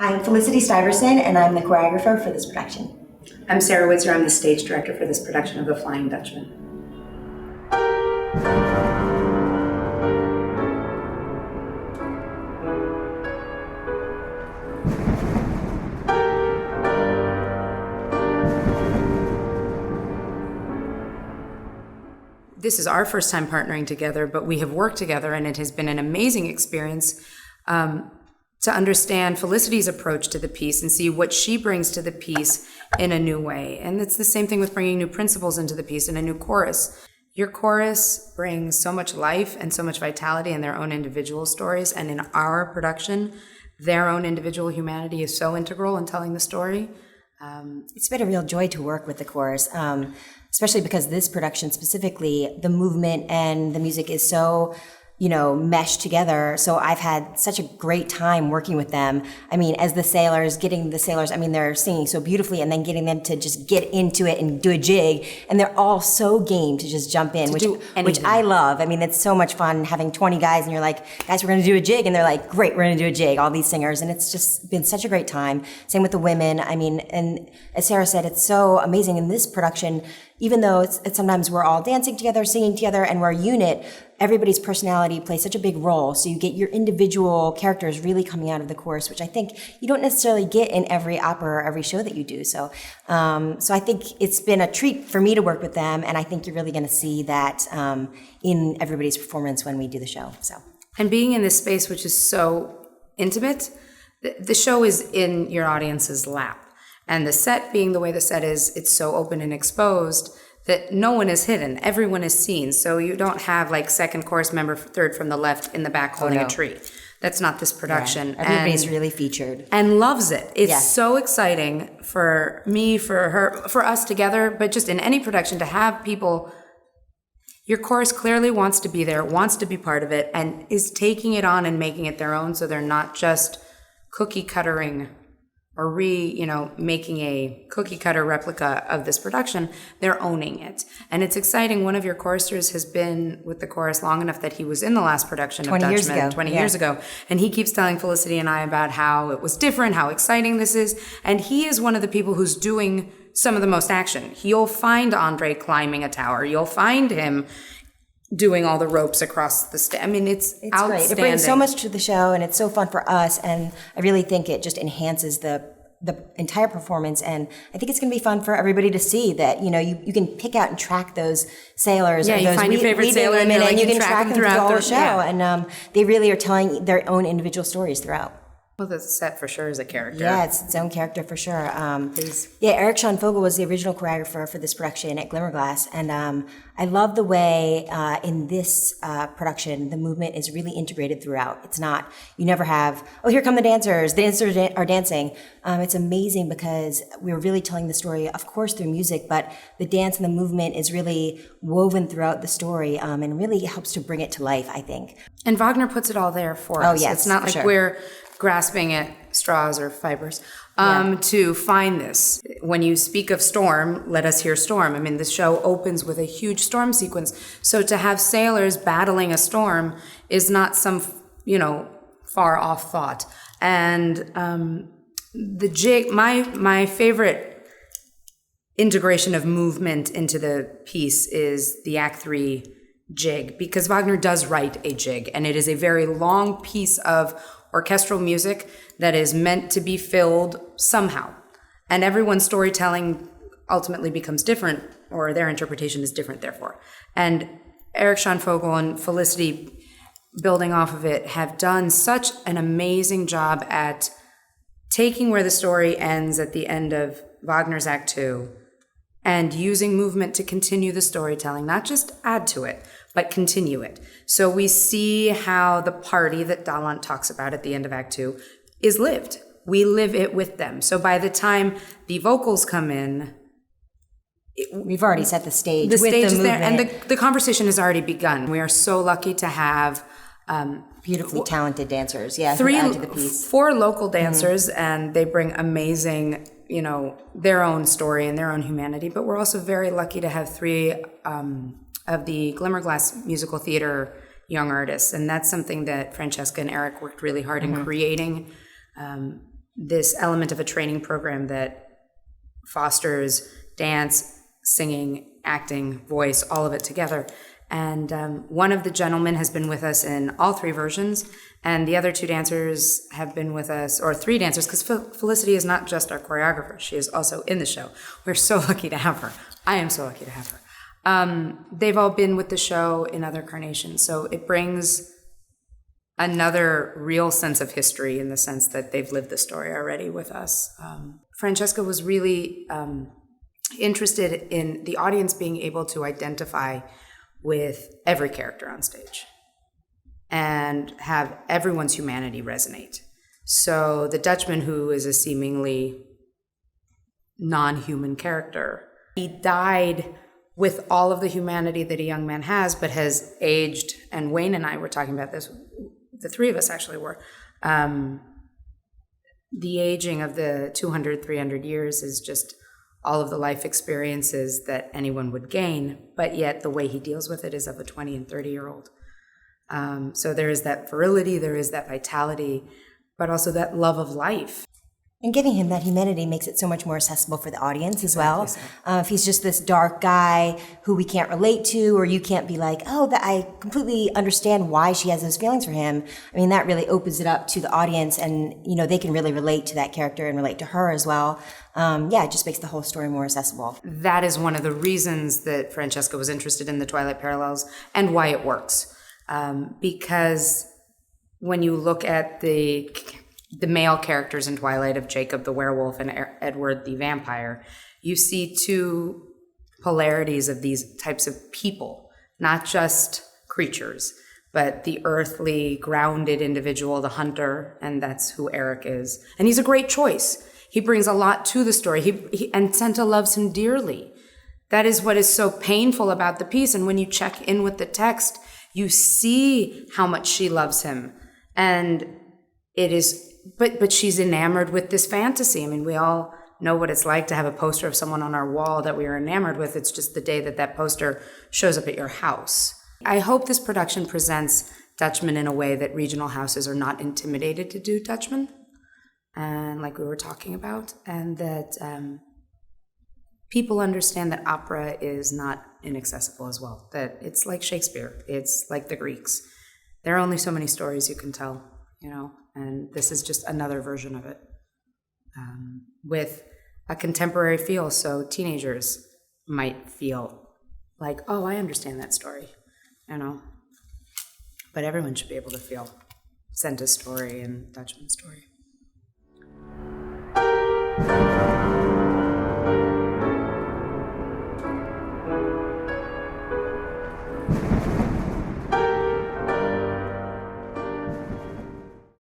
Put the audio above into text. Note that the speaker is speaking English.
Hi, I'm Felicity Stiverson, and I'm the choreographer for this production. I'm Sara Widzer. I'm the stage director for this production of The Flying Dutchman. This is our first time partnering together, but we have worked together, and it has been an amazing experience to understand Felicity's approach to the piece and see what she brings to the piece in a new way. And it's the same thing with bringing new principals into the piece and a new chorus. Your chorus brings so much life and so much vitality in their own individual stories, and in our production, their own individual humanity is so integral in telling the story. It's been a real joy to work with the chorus, especially because this production specifically, the movement and the music is so, meshed together. So I've had such a great time working with them. I mean, as the sailors, they're singing so beautifully, and then getting them to just get into it and do a jig. And they're all so game to just jump in, which I love. I mean, it's so much fun having 20 guys and you're like, guys, we're going to do a jig. And they're like, great, we're going to do a jig, all these singers. And it's just been such a great time. Same with the women. I mean, and as Sara said, it's so amazing in this production. Even though it's sometimes we're all dancing together, singing together, and we're a unit, everybody's personality plays such a big role. So you get your individual characters really coming out of the chorus, which I think you don't necessarily get in every opera or every show that you do. So I think it's been a treat for me to work with them, and I think you're really going to see that in everybody's performance when we do the show. And being in this space, which is so intimate, the show is in your audience's lap. And the set being the way the set is, it's so open and exposed that no one is hidden. Everyone is seen. So you don't have like second chorus member, third from the left in the back holding a tree. That's not this production. Yeah. Everybody's really featured. And loves it. It's so exciting for me, for her, for us together, but just in any production to have people, your chorus clearly wants to be there, wants to be part of it, and is taking it on and making it their own, so they're not just cookie cuttering or making a cookie cutter replica of this production. They're owning it. And it's exciting. One of your choristers has been with the chorus long enough that he was in the last production of Dutchman 20 years ago. And he keeps telling Felicity and I about how it was different, how exciting this is. And he is one of the people who's doing some of the most action. You'll find Andre climbing a tower. You'll find him doing all the ropes across the stage. I mean, it's outstanding. Great. It brings so much to the show, and it's so fun for us, and I really think it just enhances the entire performance, and I think it's going to be fun for everybody to see that, you can pick out and track those sailors. Yeah, you find your favorite sailor, and you can track them throughout the show, and they really are telling their own individual stories throughout. Well, the set for sure is a character. Yeah, it's its own character for sure. Eric Sean Fogel was the original choreographer for this production at Glimmerglass, and I love the way in this production the movement is really integrated throughout. It's not, you never have, here come the dancers are dancing. It's amazing because we're really telling the story, of course, through music, but the dance and the movement is really woven throughout the story, and really helps to bring it to life, I think. And Wagner puts it all there for us. Yes, it's not like we're grasping at straws or fibers to find this. When you speak of storm, let us hear storm. I mean, the show opens with a huge storm sequence. So to have sailors battling a storm is not some, far off thought. And the jig, my favorite integration of movement into the piece is the Act 3 jig, because Wagner does write a jig, and it is a very long piece of orchestral music that is meant to be filled somehow. And everyone's storytelling ultimately becomes different, or their interpretation is different, therefore. And Eric Sean Fogel and Felicity, building off of it, have done such an amazing job at taking where the story ends at the end of Wagner's Act 2 and using movement to continue the storytelling, not just add to it, but continue it. So we see how the party that Dalant talks about at the end of Act 2 is lived. We live it with them. So by the time the vocals come in, we've already set the stage. The stage is there, and the conversation has already begun. We are so lucky to have beautifully talented dancers. Yeah, who add to the piece. 4 local dancers, and they bring amazing, their own story and their own humanity. But we're also very lucky to have 3 of the Glimmerglass Musical Theater young artists, and that's something that Francesca and Eric worked really hard in creating. this element of a training program that fosters dance, singing, acting, voice, all of it together. And one of the gentlemen has been with us in all 3 versions, and the other 2 dancers have been with us, or 3 dancers, because Felicity is not just our choreographer, she is also in the show. We're so lucky to have her. I am so lucky to have her. They've all been with the show in other carnations, so it brings another real sense of history in the sense that they've lived the story already with us. Francesca was really interested in the audience being able to identify with every character on stage and have everyone's humanity resonate. So the Dutchman, who is a seemingly non-human character, he died with all of the humanity that a young man has, but has aged, and Wayne and I were talking about this, the 3 of us actually were, the aging of the 200, 300 years is just all of the life experiences that anyone would gain, but yet the way he deals with it is of a 20 and 30-year-old. So there is that virility, there is that vitality, but also that love of life. And giving him that humanity makes it so much more accessible for the audience as well. If he's just this dark guy who we can't relate to, or you can't be like, oh, that I completely understand why she has those feelings for him. I mean, that really opens it up to the audience, and they can really relate to that character and relate to her as well. It just makes the whole story more accessible. That is one of the reasons that Francesca was interested in the Twilight Parallels and why it works. Because when you look at the male characters in Twilight of Jacob the werewolf and Edward the vampire, you see 2 polarities of these types of people, not just creatures, but the earthly, grounded individual, the hunter, and that's who Eric is. And he's a great choice. He brings a lot to the story, and Senta loves him dearly. That is what is so painful about the piece, and when you check in with the text, you see how much she loves him. And it is... But she's enamored with this fantasy. I mean, we all know what it's like to have a poster of someone on our wall that we are enamored with. It's just the day that poster shows up at your house. I hope this production presents Dutchman in a way that regional houses are not intimidated to do Dutchman, and like we were talking about, and that people understand that opera is not inaccessible as well, that it's like Shakespeare, it's like the Greeks. There are only so many stories you can tell, and this is just another version of it with a contemporary feel. So teenagers might feel like, oh, I understand that story, but everyone should be able to feel Senta's story and Dutchman's story.